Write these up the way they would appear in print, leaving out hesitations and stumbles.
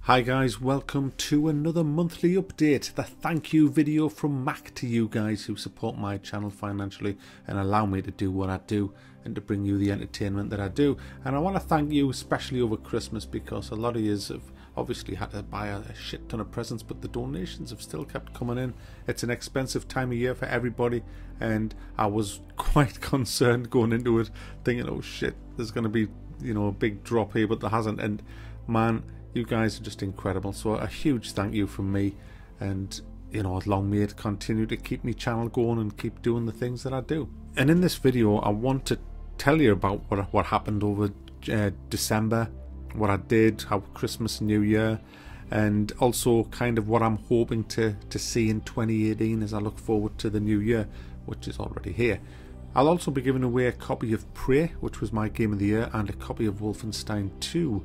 Hi guys, welcome to another monthly update, the thank you video from Mac to you guys who support my channel financially and allow me to do what I do and to bring you the entertainment that I do. And I want to thank you especially over Christmas, because a lot of you have obviously had to buy a shit ton of presents, but the donations have still kept coming in. It's an expensive time of year for everybody, and I was quite concerned going into it thinking, oh shit, there's going to be, you know, a big drop here, but there hasn't. And man, you guys are just incredible. So a huge thank you from me, and you know, long may it continue to keep my channel going and keep doing the things that I do. And in this video I want to tell you about what happened over December, what I did, how Christmas and New Year, and also kind of what I'm hoping to see in 2018 as I look forward to the new year, which is already here. I'll also be giving away a copy of Prey, which was my game of the year, and a copy of Wolfenstein 2.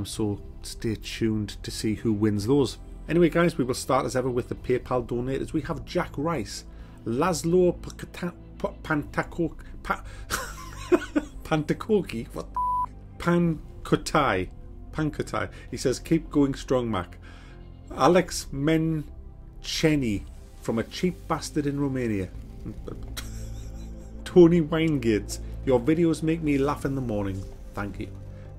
So stay tuned to see who wins those. Anyway guys, we will start as ever with the PayPal donators. We have Jack Rice, Laszlo Pantakoki, what Pankotai. He says, keep going strong, Mac. Alex Mencheni from a cheap bastard in Romania. Tony Winegates, your videos make me laugh in the morning. Thank you.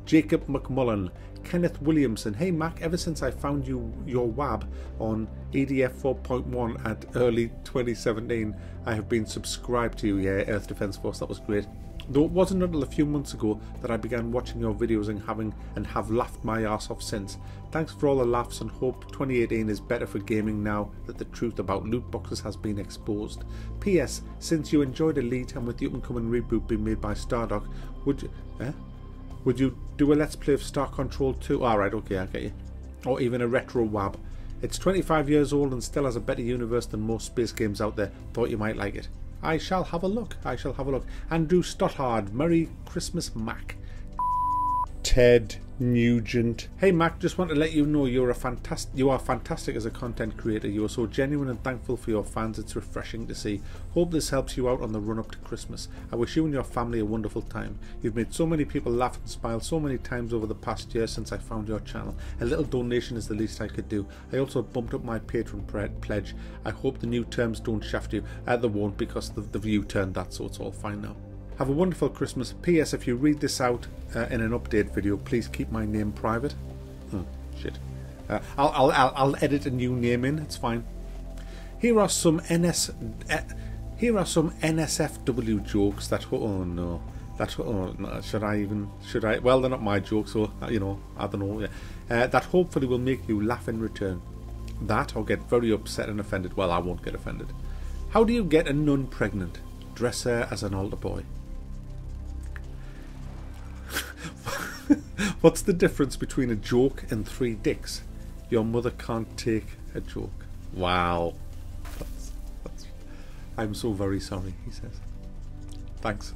Jacob McMullen, Kenneth Williamson, hey Mac, ever since I found your WAB on EDF 4.1 at early 2017, I have been subscribed to you. Yeah, Earth Defence Force, that was great. Though it wasn't until a few months ago that I began watching your videos and have laughed my arse off since. Thanks for all the laughs, and hope 2018 is better for gaming now that the truth about loot boxes has been exposed. P.S. Since you enjoyed Elite, and with the up-and-coming reboot being made by Stardock, would you do a Let's Play of Star Control 2? Alright, okay, I get you. Or even a retro WAB. It's 25 years old and still has a better universe than most space games out there. Thought you might like it. I shall have a look. Andrew Stothard, Merry Christmas, Mac. Ted Nugent, hey Mac, just want to let you know you are fantastic as a content creator. You are so genuine and thankful for your fans. It's refreshing to see. Hope this helps you out on the run up to Christmas. I wish you and your family a wonderful time. You've made so many people laugh and smile so many times over the past year since I found your channel. A little donation is the least I could do. I also bumped up my Patreon pledge. I hope the new terms don't shaft you. They won't, because the view turned that, so it's all fine now. Have a wonderful Christmas. P.S. If you read this out in an update video, please keep my name private. Oh, shit. I'll edit a new name in. It's fine. Here are some NSFW jokes that should I? Well, they're not my jokes, so you know, I don't know. Yeah. That hopefully will make you laugh in return. That or get very upset and offended. Well, I won't get offended. How do you get a nun pregnant? Dress her as an altar boy. What's the difference between a joke and 3 dicks? Your mother can't take a joke. Wow. I'm so very sorry, he says. Thanks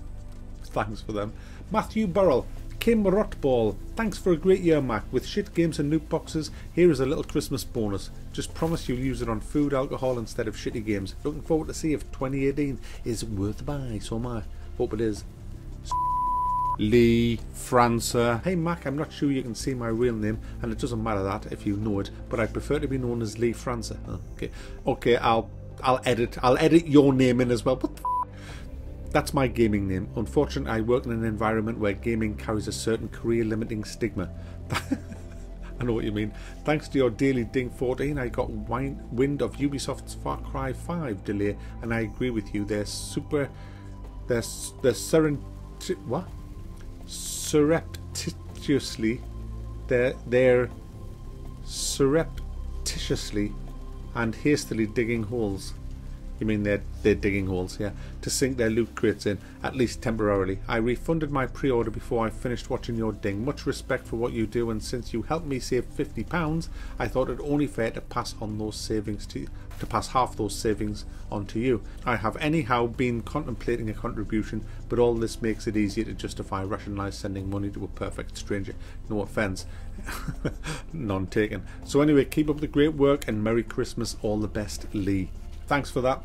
for them. Matthew Burrell, Kim Rotball, thanks for a great year, Mac. With shit games and loot boxes, here is a little Christmas bonus. Just promise you'll use it on food, alcohol instead of shitty games. Looking forward to see if 2018 is worth the buy. So am I. Hope it is. Lee Francer, hey Mac, I'm not sure you can see my real name, and it doesn't matter that if you know it, but I prefer to be known as Lee Francer. Okay, I'll edit your name in as well. What the That's my gaming name. Unfortunately, I work in an environment where gaming carries a certain career-limiting stigma. I know what you mean. Thanks to your daily Ding 14, I got wind of Ubisoft's Far Cry 5 delay, and I agree with you. They're surreptitiously and hastily digging holes. You mean they're digging holes, yeah, to sink their loot crates in, at least temporarily. I refunded my pre-order before I finished watching your ding. Much respect for what you do, and since you helped me save £50, I thought it only fair to pass on those savings to pass half those savings on to you. I have anyhow been contemplating a contribution, but all this makes it easier to justify rationalise sending money to a perfect stranger. No offence. None taken. So anyway, keep up the great work and Merry Christmas. All the best, Lee. Thanks for that.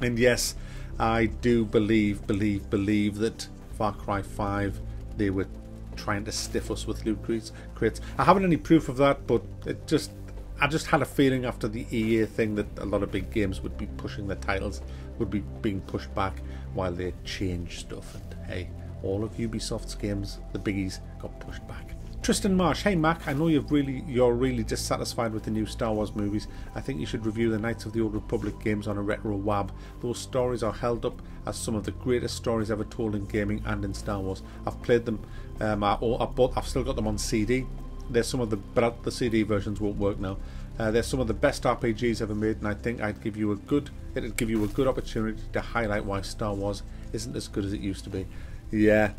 And yes, I do believe that Far Cry 5, they were trying to stiff us with loot crates. I haven't any proof of that, but I just had a feeling after the EA thing that a lot of big games would be pushing their titles, would be being pushed back while they change stuff. And hey, all of Ubisoft's games, the biggies, got pushed back. Tristan Marsh, hey Mac, I know you're really dissatisfied with the new Star Wars movies. I think you should review the Knights of the Old Republic games on a retro wab. Those stories are held up as some of the greatest stories ever told in gaming and in Star Wars. I've played them, I've still got them on CD. There's some of the CD versions won't work now. They're some of the best RPGs ever made, and I think it'd give you a good opportunity to highlight why Star Wars isn't as good as it used to be. Yeah.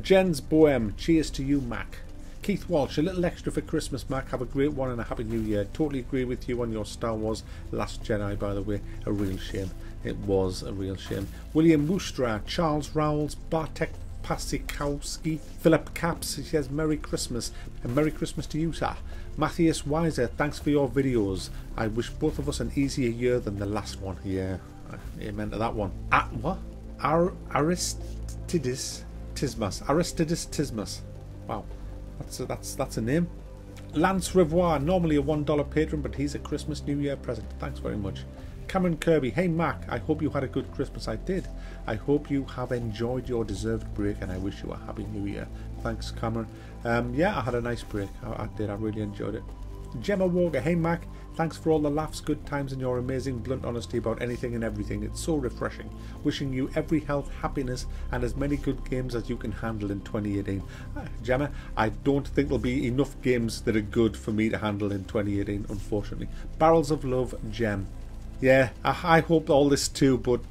Jens Bohem, cheers to you, Mac. Keith Walsh, a little extra for Christmas, Mac. Have a great one and a happy new year. Totally agree with you on your Star Wars Last Jedi, by the way. A real shame. It was a real shame. William Woostra, Charles Rowles, Bartek Pasikowski, Philip Caps, he says Merry Christmas, and Merry Christmas to you, sir. Matthias Weiser, thanks for your videos. I wish both of us an easier year than the last one. Yeah, amen to that one. What? Aristides Tismas. Wow, that's a name. Lance Revoir, normally a $1 patron, but he's a Christmas New Year present. Thanks very much. Cameron Kirby, hey Mac, I hope you had a good Christmas. I did. I hope you have enjoyed your deserved break, and I wish you a happy new year. Thanks, Cameron. Yeah, I had a nice break. I did. I really enjoyed it. Gemma Walker, hey Mac, thanks for all the laughs, good times, and your amazing blunt honesty about anything and everything. It's so refreshing. Wishing you every health, happiness, and as many good games as you can handle in 2018. Gemma, I don't think there'll be enough games that are good for me to handle in 2018, unfortunately. Barrels of Love, Gem. Yeah, I hope all this too, but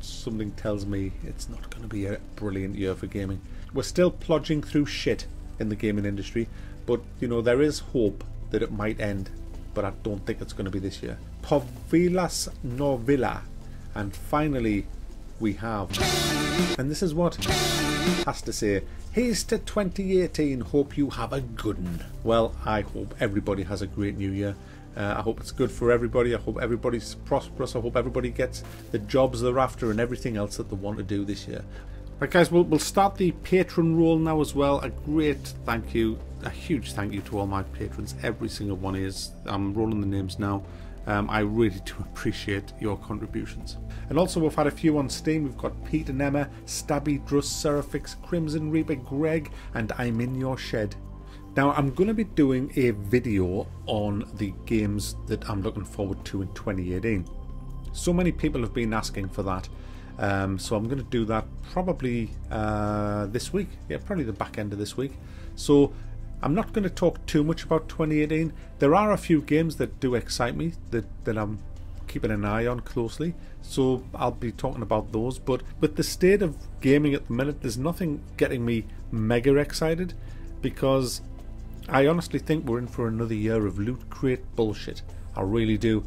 something tells me it's not going to be a brilliant year for gaming. We're still plodging through shit in the gaming industry, but you know, there is hope that it might end, but I don't think it's going to be this year. Povilas Novilla, and finally we have, and this is what has to say, here's to 2018, hope you have a good one. Well, I hope everybody has a great new year. I hope it's good for everybody. I hope everybody's prosperous. I hope everybody gets the jobs they're after and everything else that they want to do this year. Right guys, we'll start the patron roll now as well. A great thank you, a huge thank you to all my patrons. Every single one is. I'm rolling the names now. I really do appreciate your contributions. And also we've had a few on Steam. We've got Pete and Emma, Stabby, Druss, Seraphix, Crimson Reaper, Greg, and I'm in your shed. Now I'm going to be doing a video on the games that I'm looking forward to in 2018. So many people have been asking for that, so I'm going to do that probably this week. Yeah, probably the back end of this week. So I'm not going to talk too much about 2018. There are a few games that do excite me, that I'm keeping an eye on closely, so I'll be talking about those. But with the state of gaming at the minute, there's nothing getting me mega excited, because I honestly think we're in for another year of loot crate bullshit. I really do.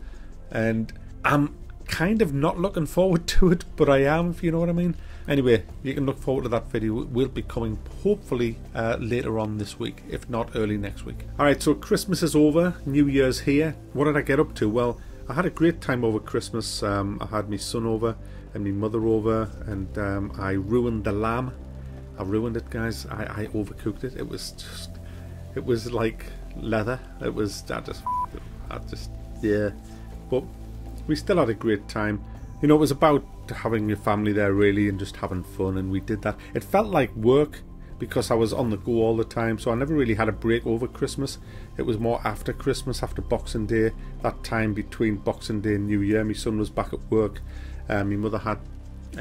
And I'm kind of not looking forward to it, but I am, if you know what I mean. Anyway, you can look forward to that video. It will be coming hopefully later on this week, if not early next week. Alright, so Christmas is over, New Year's here. What did I get up to? Well, I had a great time over Christmas. I had my son over and my mother over, and I ruined the lamb. I ruined it, guys. I overcooked it. It was like leather. It was, yeah. But we still had a great time. You know, it was about having your family there really and just having fun, and we did that. It felt like work because I was on the go all the time, so I never really had a break over Christmas. It was more after Christmas, after Boxing Day, that time between Boxing Day and New Year. My son was back at work. My mother had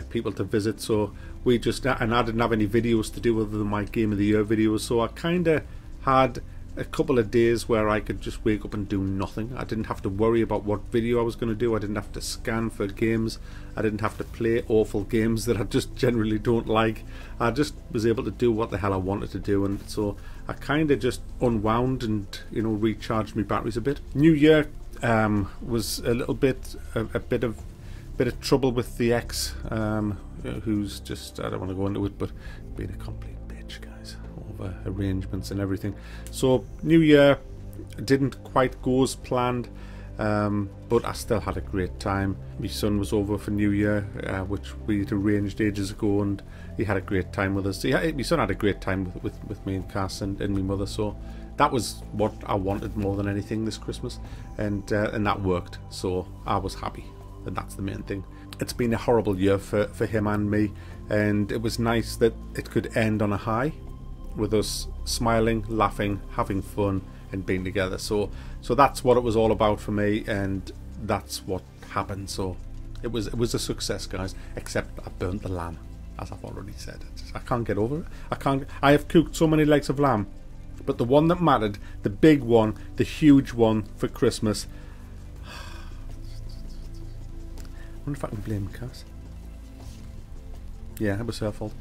people to visit, so we just, and I didn't have any videos to do other than my Game of the Year videos, so I kind of had a couple of days where I could just wake up and do nothing. I didn't have to worry about what video I was going to do. I didn't have to scan for games. I didn't have to play awful games that I just generally don't like. I just was able to do what the hell I wanted to do, and so I kind of just unwound and, you know, recharged my batteries a bit. New Year was a little bit a bit of trouble with the ex, who's just, I don't want to go into it, but being a complete bitch, guys, over arrangements and everything. So New Year didn't quite go as planned. but I still had a great time. My son was over for New Year, which we'd arranged ages ago, and he had a great time with us. My son had a great time with me and Cass and my mother, so that was what I wanted more than anything this Christmas, and that worked, so I was happy, and that's the main thing. It's been a horrible year for him and me, and it was nice that it could end on a high with us smiling, laughing, having fun and being together. So that's what it was all about for me, and that's what happened. So it was a success, guys, except I burnt the lamb, as I've already said. I can't get over it. I have cooked so many legs of lamb, but the one that mattered, the big one, the huge one for Christmas, I wonder if I can blame Cass. Yeah, it was her fault.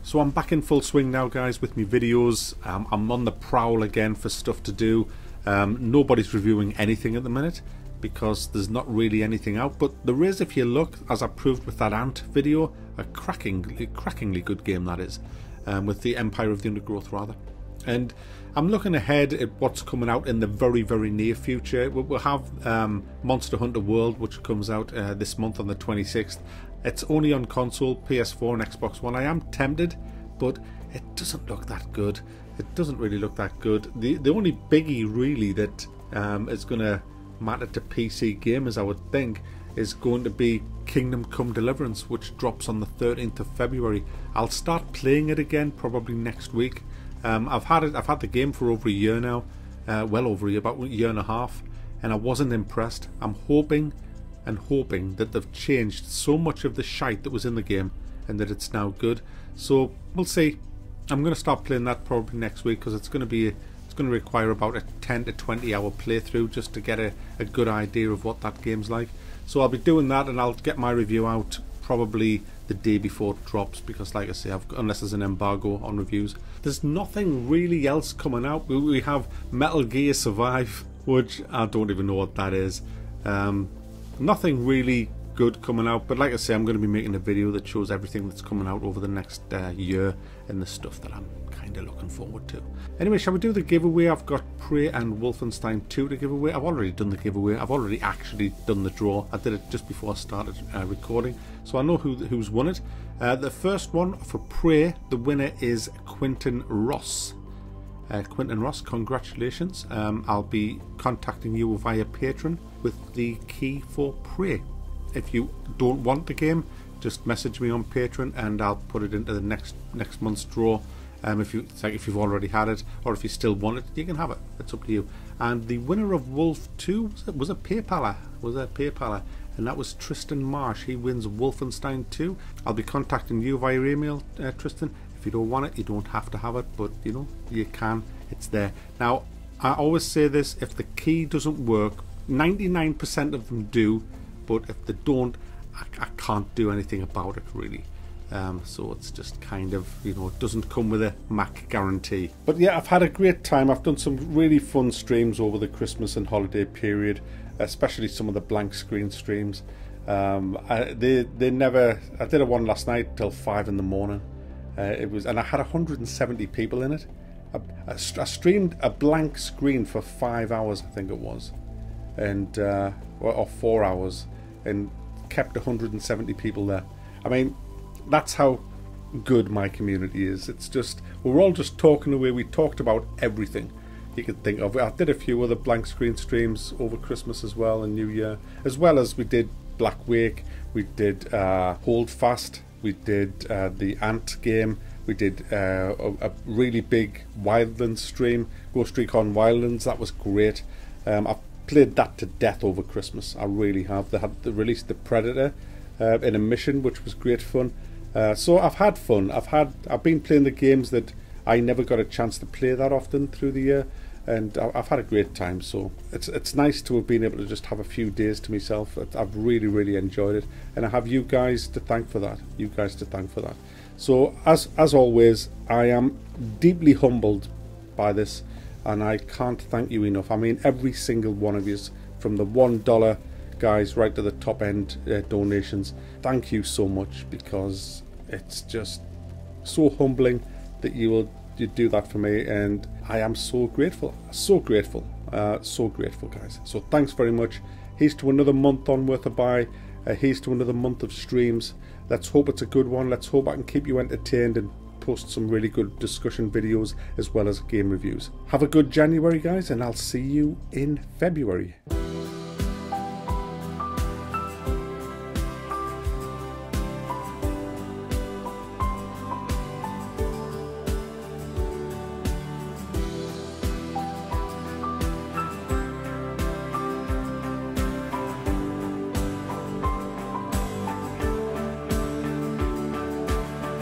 So I'm back in full swing now, guys, with my videos. I'm on the prowl again for stuff to do. Nobody's reviewing anything at the minute because there's not really anything out, but there is, if you look, as I proved with that Ant video, a crackingly good game that is, with the Empire of the Undergrowth rather. And I'm looking ahead at what's coming out in the very, very near future. We'll have Monster Hunter World, which comes out this month on the 26th. It's only on console, PS4 and Xbox One. I am tempted, but it doesn't look that good. It doesn't really look that good. The only biggie really that is going to matter to PC gamers, I would think, is going to be Kingdom Come Deliverance, which drops on the 13th of February. I'll start playing it again probably next week. I've had the game for over a year now, well over a year, about a year and a half, and I wasn't impressed. I'm hoping that they've changed so much of the shite that was in the game and that it's now good. So we'll see. I'm going to start playing that probably next week, because it's going to require about a 10 to 20 hour playthrough just to get a good idea of what that game's like. So I'll be doing that, and I'll get my review out probably the day before it drops, because like I say, unless there's an embargo on reviews, there's nothing really else coming out. We have Metal Gear Survive, which I don't even know what that is. Nothing really good coming out, but like I say, I'm going to be making a video that shows everything that's coming out over the next year and the stuff that I'm kind of looking forward to. Anyway, shall we do the giveaway? I've got Prey and Wolfenstein 2 to give away. I've already done the giveaway. I've already actually done the draw. I did it just before I started recording, so I know who's won it. The first one for Prey, the winner is Quentin Ross. Quentin Ross, congratulations. I'll be contacting you via Patreon with the key for Prey. If you don't want the game, just message me on Patreon and I'll put it into the next month's draw. If you've already had it, or if you still want it, you can have it. It's up to you. And the winner of Wolf 2 was a PayPaler, and that was Tristan Marsh. He wins Wolfenstein 2. I'll be contacting you via email, Tristan. If you don't want it, you don't have to have it, but you know, you can. It's there. Now, I always say this: if the key doesn't work, 99% of them do, but if they don't, I can't do anything about it really. So it's just kind of, you know, it doesn't come with a Mac guarantee. But yeah, I've had a great time. I've done some really fun streams over the Christmas and holiday period, especially some of the blank screen streams. I did a one last night till 5 in the morning. And I had 170 people in it. I streamed a blank screen for 5 hours, I think it was, and or 4 hours, and kept 170 people there. I mean, that's how good my community is. It's just, we're all just talking away. We talked about everything you could think of. I did a few other blank screen streams over Christmas as well, and New Year, as well as we did Black Wake, we did Hold Fast, we did the Ant game, we did a really big Wildlands stream, Ghost Recon Wildlands. That was great. I've played that to death over Christmas. I really have. They released the Predator in a mission, which was great fun. So I've had fun. I've been playing the games that I never got a chance to play that often through the year, and I've had a great time. So it's nice to have been able to just have a few days to myself. I've really enjoyed it, and I have you guys to thank for that. So as always, I am deeply humbled by this, and I can't thank you enough. I mean, every single one of you, from the $1 guys right to the top end donations, thank you so much, because it's just so humbling that you do that for me, and I am so grateful. So grateful, guys. So thanks very much. Here's to another month on Worth a Buy. Here's to another month of streams. Let's hope it's a good one. Let's hope I can keep you entertained and post some really good discussion videos as well as game reviews. Have a good January, guys, and I'll see you in February.